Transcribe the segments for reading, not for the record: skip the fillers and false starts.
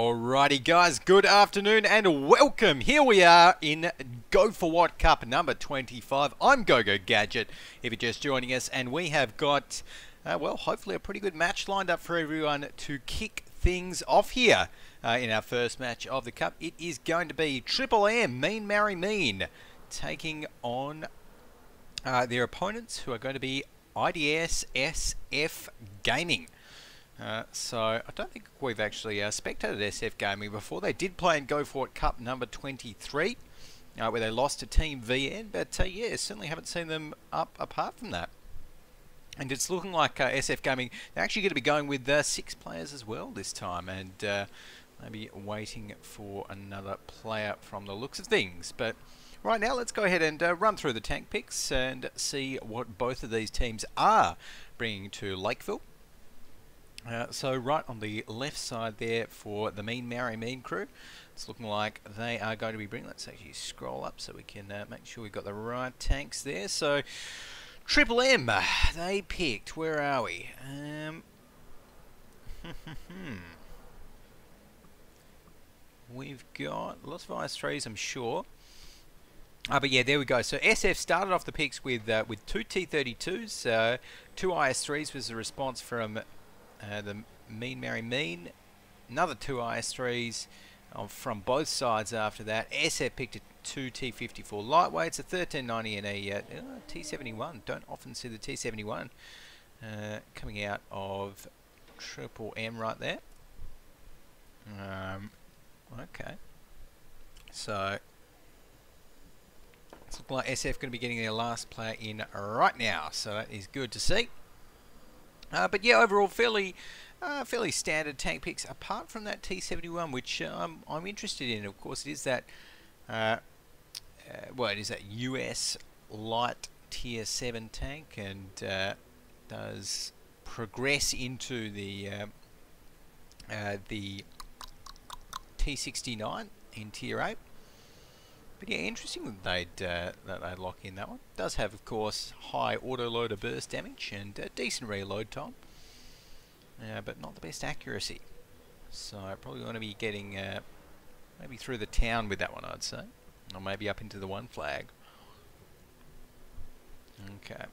Alrighty guys, good afternoon and welcome. Here we are in Go4WoT Cup number 25. I'm GoGoGadget if you're just joining us, and we have got, well, hopefully a pretty good match lined up for everyone to kick things off here in our first match of the Cup. It is going to be Triple M, Mean Maori Mean, taking on their opponents, who are going to be IDS SF Gaming. So I don't think we've actually spectated SF Gaming before. They did play in Go4WoT Cup number 23, where they lost to Team VN, but yeah, certainly haven't seen them up apart from that. And it's looking like SF Gaming, they're actually going to be going with 6 players as well this time, and maybe waiting for another player from the looks of things. But right now, let's go ahead and run through the tank picks and see what both of these teams are bringing to Lakeville. So right on the left side there for the Mean Maori Mean crew, it's looking like they are going to be bringing, let's actually scroll up so we can make sure we've got the right tanks there. So Triple M, they picked, where are we? We've got lots of IS-3s, I'm sure. But yeah, there we go. So SF started off the picks with 2 T-32s, 2 IS-3s was the response from the Mean Maori Mean, another 2 IS-3s from both sides after that. SF picked a 2 T-54 lightweights, a 1390 and a T-71. Don't often see the T-71 coming out of Triple M right there. Okay, so it's looking like SF going to be getting their last player in right now, so that is good to see. But yeah, overall fairly standard tank picks, apart from that T-71, which I'm interested in. Of course, it is that well, it is that US light tier 7 tank, and does progress into the T-69 in tier 8. But yeah, interesting that they'd lock in that one. Does have, of course, high autoloader burst damage and decent reload time, but not the best accuracy. So probably going to be getting maybe through the town with that one, I'd say, or maybe up into the 1 flag. Okay,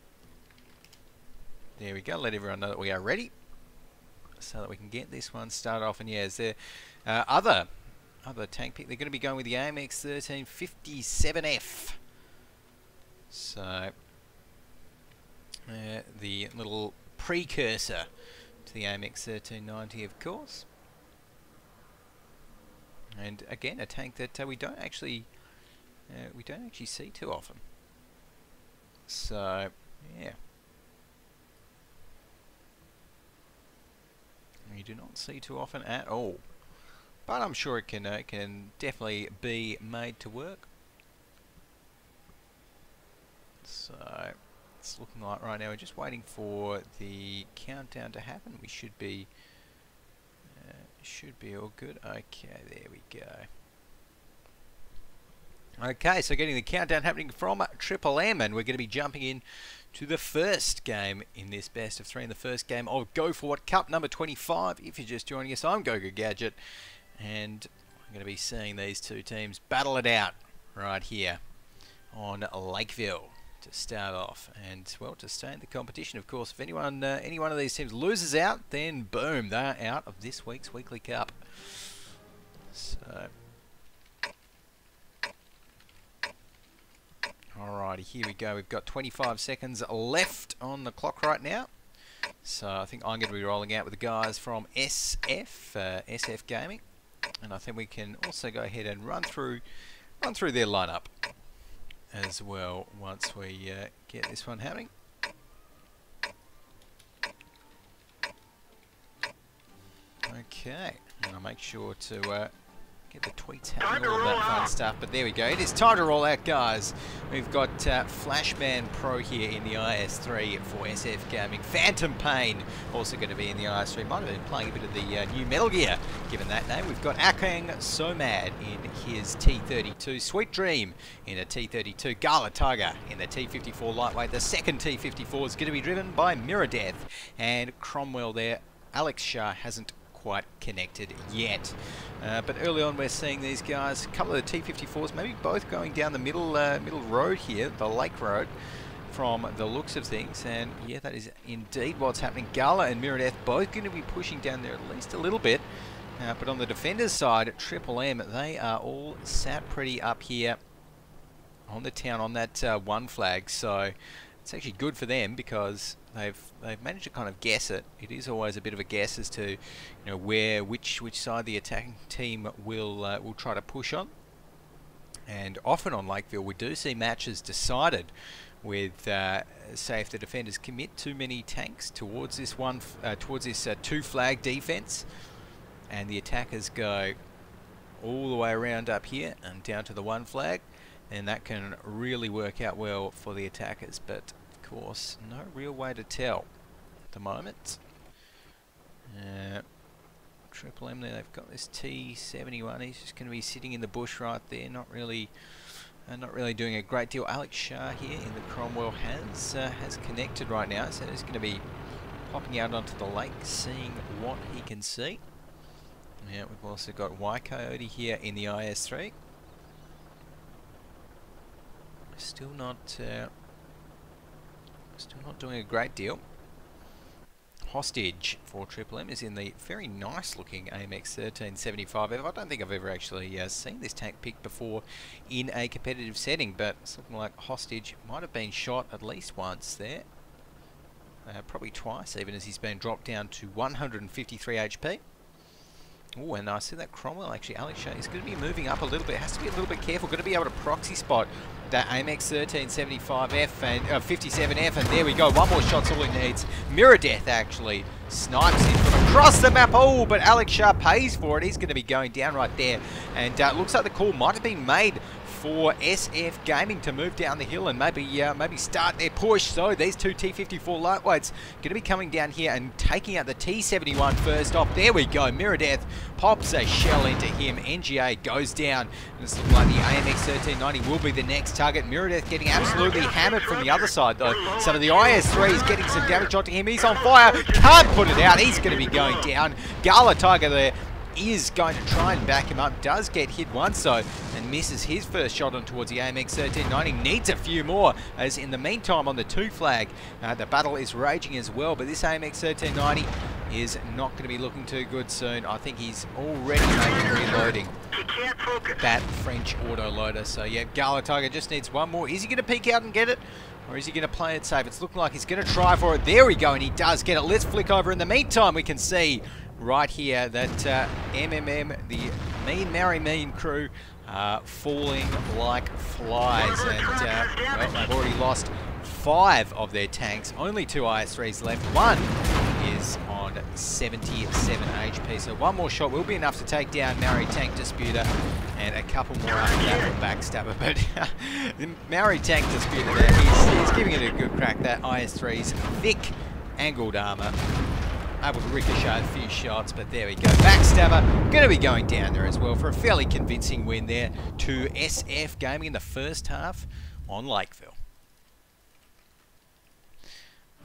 there we go. Let everyone know that we are ready, so that we can get this one started off. And yeah, is there other tank pick? They're going to be going with the AMX 1357F. So the little precursor to the AMX 1390, of course. And again, a tank that we don't actually see too often. So yeah, we do not see too often at all. But I'm sure it can definitely be made to work. So it's looking like right now we're just waiting for the countdown to happen. We should be all good. Okay, there we go. Okay, so getting the countdown happening from Triple M, and we're going to be jumping in to the first game in this best of 3, in the first game of Go4WoT Cup number 25. If you're just joining us, I'm GoGoGadget, and I'm going to be seeing these two teams battle it out right here on Lakeville to start off, and well, to stay in the competition. Of course, if any one of these teams loses out, then boom, they're out of this week's Weekly Cup. So alrighty, here we go. We've got 25 seconds left on the clock right now. So I think I'm going to be rolling out with the guys from SF Gaming, and I think we can also go ahead and run through their lineup as well once we get this one happening. Okay, and I'll make sure to get the tweets happening, all of that fun stuff. But there we go. It is time to roll out, guys. We've got Flashman Pro here in the IS-3 for SF Gaming. Phantom Pain also going to be in the IS-3. Might have been playing a bit of the new Metal Gear, given that name. We've got Akang So Mad in his T-32. Sweet Dream in a T-32. Gala Tiger in the T-54 lightweight. The second T-54 is going to be driven by Mirror Death. And Cromwell there. Alex Shah hasn't quite connected yet. But early on we're seeing these guys, a couple of the T54s, maybe both going down the middle road here, the Lake Road, from the looks of things. And yeah, that is indeed what's happening. Gala and Miradeth both going to be pushing down there at least a little bit. But on the defenders side, Triple M, they are all sat pretty up here on the town on that one flag. So it's actually good for them because they've managed to kind of guess it. It is always a bit of a guess as to, you know, which side the attacking team will try to push on. And often on Lakeville we do see matches decided with say if the defenders commit too many tanks towards this two flag defense, and the attackers go all the way around up here and down to the one flag, and that can really work out well for the attackers. But of course, no real way to tell at the moment. Triple M there, they've got this T71. He's just going to be sitting in the bush right there, not really doing a great deal. Alex Shah here in the Cromwell has connected right now, so he's going to be popping out onto the lake, seeing what he can see. Yeah, we've also got WoT here in the IS3. Still not doing a great deal. Hostage for Triple M is in the very nice looking AMX 1375F. I don't think I've ever actually seen this tank picked before in a competitive setting, but it's looking like Hostage might have been shot at least once there. Probably twice, even, as he's been dropped down to 153 HP. Oh, and I see that Cromwell, actually, Alex Shea is going to be moving up a little bit. Has to be a little bit careful. Going to be able to proxy spot that AMX 1375F and 57F, and there we go. One more shot's all he needs. Miradeth actually snipes in from across the map. Oh, but Alex Shah pays for it. He's going to be going down right there, and looks like the call might have been made for SF Gaming to move down the hill and maybe start their push. So these two T54 lightweights going to be coming down here and taking out the T71 first off. There we go. Miradeth pops a shell into him. NGA goes down. And it's looking like the AMX 1390 will be the next target. Miradeth getting absolutely hammered from the other side though. Some of the IS3 is getting some damage onto him. He's on fire. Can't put it out. He's going to be going down. Gala Tiger there is going to try and back him up. Does get hit once though, and misses his first shot on towards the AMX 1390. Needs a few more, as in the meantime on the two flag, the battle is raging as well. But this AMX 1390 is not going to be looking too good soon. I think he's already making reloading that French auto loader. So yeah, Gala Tiger just needs one more. Is he going to peek out and get it, or is he going to play it safe? It's looking like he's going to try for it. There we go, and he does get it. Let's flick over. In the meantime, we can see right here that MMM, the Mean crew, falling like flies, and well, they've already lost 5 of their tanks. Only 2 IS3s left. One is on 77 HP, so one more shot will be enough to take down Maori Tank Disputer, and a couple more after that will backstabber. But the Maori Tank Disputer there, he's giving it a good crack. That IS3's thick angled armor able to ricochet a few shots, but there we go. Backstabber going to be going down there as well for a fairly convincing win there to SF Gaming in the first half on Lakeville.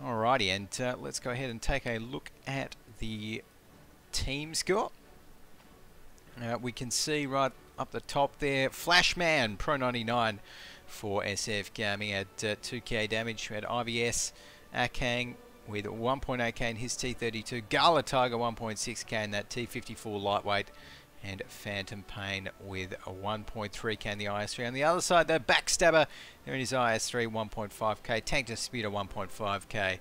Alrighty, and let's go ahead and take a look at the team score. We can see right up the top there, Flashman Pro 99 for SF Gaming at 2k damage. We had IVS Akang with 1.8k in his T32, Gala Tiger 1.6k in that T54 lightweight, and Phantom Pain with a 1.3k in the IS3. On the other side, the Backstabber there in his IS3, 1.5k, Tank Disputer 1.5k,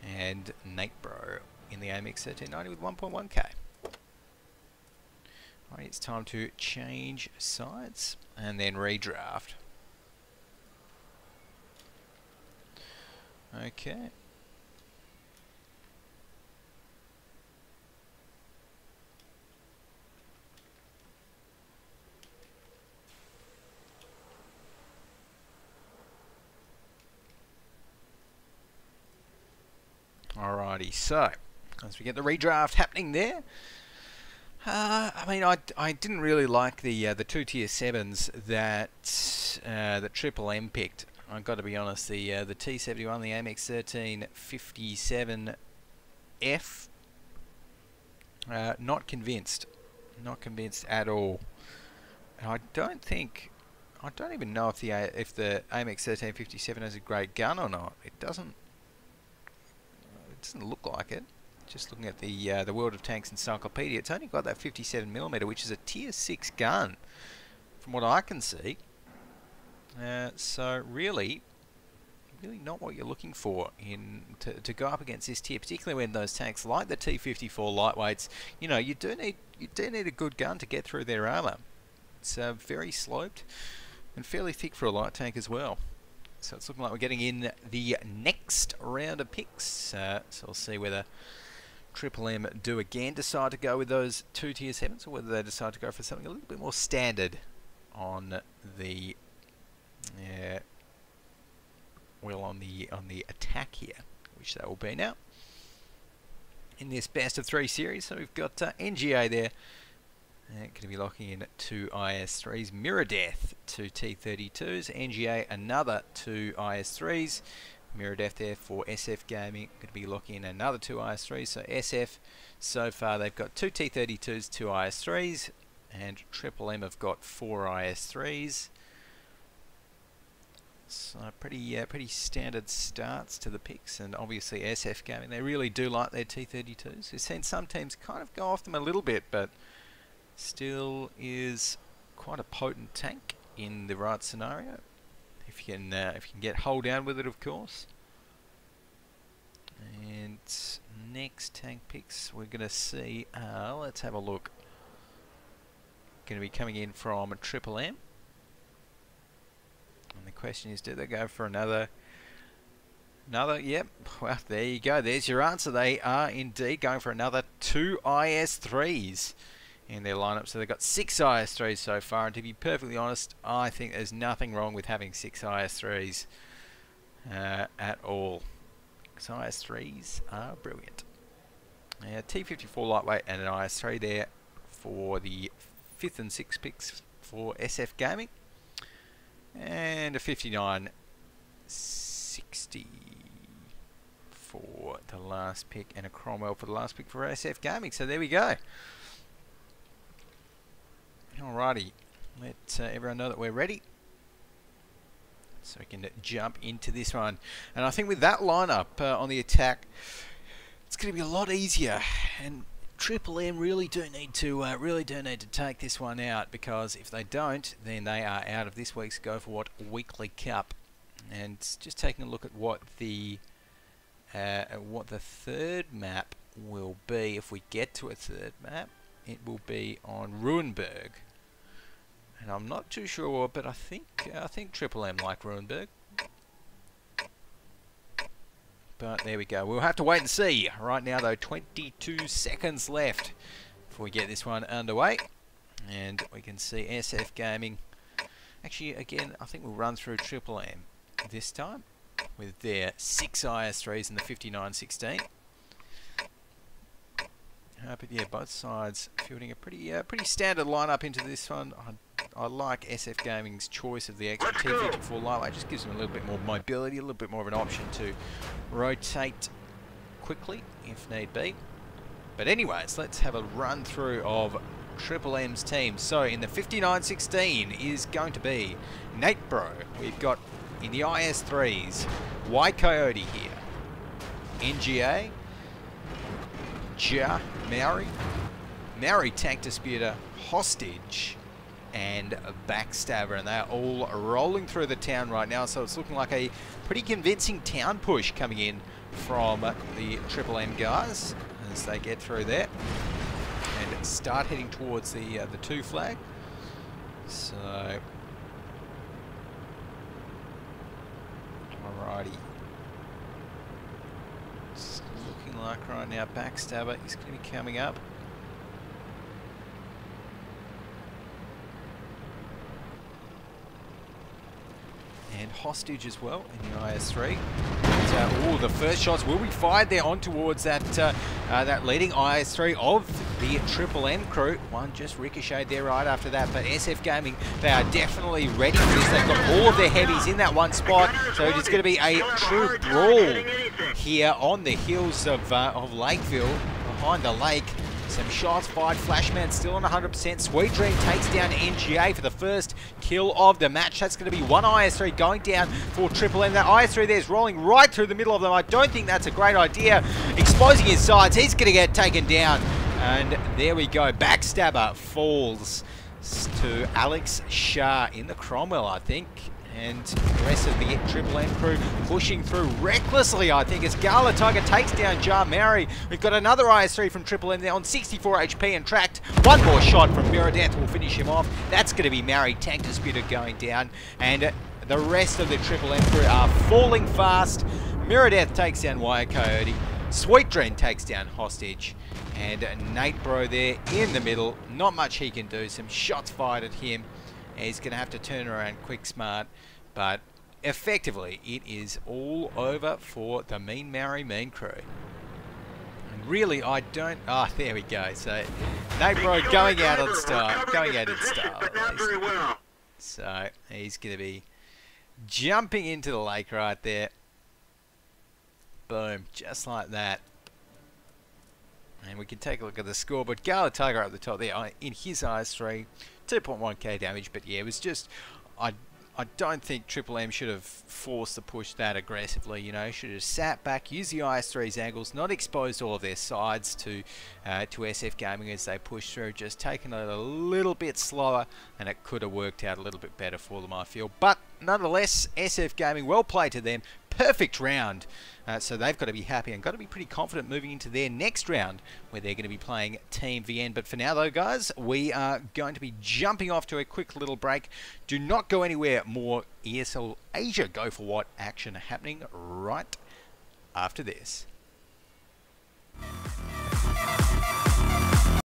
and Nate Bro in the AMX 1390 with 1.1k. Alright, it's time to change sides and then redraft. Okay. Alrighty, so as we get the redraft happening there, I mean, I didn't really like the 2 tier 7s that that Triple M picked. I've got to be honest. The T71, the AMX 1357F, Not convinced. Not convinced at all. And I don't even know if the AMX 1357 has a great gun or not. It doesn't look like it. Just looking at the World of Tanks Encyclopedia, it's only got that 57mm, which is a tier 6 gun, from what I can see. So really not what you're looking for to go up against this tier, particularly when those tanks like the T-54 lightweights, you know, you do need a good gun to get through their armour. It's very sloped and fairly thick for a light tank as well. So it's looking like we're getting in the next round of picks. So we'll see whether Triple M do again decide to go with those 2 tier 7s, or whether they decide to go for something a little bit more standard on the on the attack here, which that will be now in this best of 3 series. So we've got NGA there, going to be locking in 2 IS-3s, Mirror Death 2 T-32s, NGA another 2 IS-3s, Mirror Death there for SF Gaming, going to be locking in another 2 IS-3s. So SF, so far they've got 2 T-32s, 2 IS-3s, and Triple M have got 4 IS-3s. So pretty standard starts to the picks, and obviously SF Gaming, they really do like their T-32s. We've seen some teams kind of go off them a little bit, but still is quite a potent tank in the right scenario. If you can get hull down with it, of course. And next tank picks we're going to see, let's have a look. Going to be coming in from Triple M. And the question is, do they go for another? Yep. Well, there you go. There's your answer. They are indeed going for another 2 IS-3s in their lineup. So they've got 6 IS-3s so far. And to be perfectly honest, I think there's nothing wrong with having 6 IS-3s at all. Because IS-3s are brilliant. T-54 lightweight and an IS-3 there for the 5th and 6th picks for SF Gaming. And a 5960 for the last pick, and a Cromwell for the last pick for SF Gaming. So there we go. Alrighty, let everyone know that we're ready, so we can jump into this one. And I think with that lineup on the attack, it's going to be a lot easier. And Triple M really do need to take this one out, because if they don't, then they are out of this week's Go4WoT Weekly Cup. And just taking a look at what the third map will be, if we get to a third map, it will be on Ruinberg. And I'm not too sure, but I think Triple M like Ruinberg. But there we go. We'll have to wait and see. Right now, though, 22 seconds left before we get this one underway. And we can see SF Gaming. Actually, again, I think we'll run through Triple M this time with their 6 IS-3s and the 5916. But yeah, both sides fielding a pretty standard lineup into this one. I like SF Gaming's choice of the extra T-54 lightweight. Just gives them a little bit more mobility, a little bit more of an option to rotate quickly if need be. But anyways, let's have a run through of Triple M's team. So in the 5916 is going to be Nate Bro. We've got in the IS-3s Y Coyote here, NGA, Maori Tank Disputer, Hostage, and a Backstabber, and they're all rolling through the town right now. So it's looking like a pretty convincing town push coming in from the Triple M guys as they get through there and start heading towards the 2 flag. So alrighty, it's looking like right now Backstabber is going to be coming up. And Hostage as well in the IS-3. The first shots will be fired there on towards that that leading IS-3 of the Triple M crew. One just ricocheted there right after that, but SF Gaming, they are definitely ready for this. They've got all of their heavies in that one spot, so it's going to be a true brawl here on the hills of Lakeville, behind the lake. Some shots fired. Flashman still on 100%. Sweet Dream takes down NGA for the first kill of the match. That's going to be one IS3 going down for Triple M. That IS3 there is rolling right through the middle of them. I don't think that's a great idea. Exposing his sides. He's going to get taken down. And there we go. Backstabber falls to Alex Shah in the Cromwell, I think. And the rest of the Triple M crew pushing through recklessly, I think, as Gala Tiger takes down Jar Maori. We've got another IS3 from Triple M there on 64 HP and tracked. One more shot from Mirror Death will finish him off. That's going to be Maori. Tank Disputer going down. And the rest of the Triple M crew are falling fast. Mirror Death takes down Wire Coyote. Sweet Dream takes down Hostage. And Nate Bro there in the middle. Not much he can do. Some shots fired at him. He's going to have to turn around quick smart, but effectively it is all over for the Mean Maori Mean crew. And really, I don't... Ah, oh, there we go. So, Nate Bro going out in style. Going out in style. So, he's going to be jumping into the lake right there. Boom. Just like that. And we can take a look at the score, but Gala Tiger up the top there in his IS3, 2.1k damage, but yeah, it was just, I don't think Triple M should have forced the push that aggressively, you know, should have sat back, used the IS3's angles, not exposed all of their sides to SF Gaming as they push through, just taken it a little bit slower, and it could have worked out a little bit better for them, I feel. But nonetheless, SF Gaming, well played to them, perfect round. So they've got to be happy and got to be pretty confident moving into their next round where they're going to be playing Team VN. But for now though, guys, we are going to be jumping off to a quick little break. Do not go anywhere. More ESL Asia Go4WoT action happening right after this.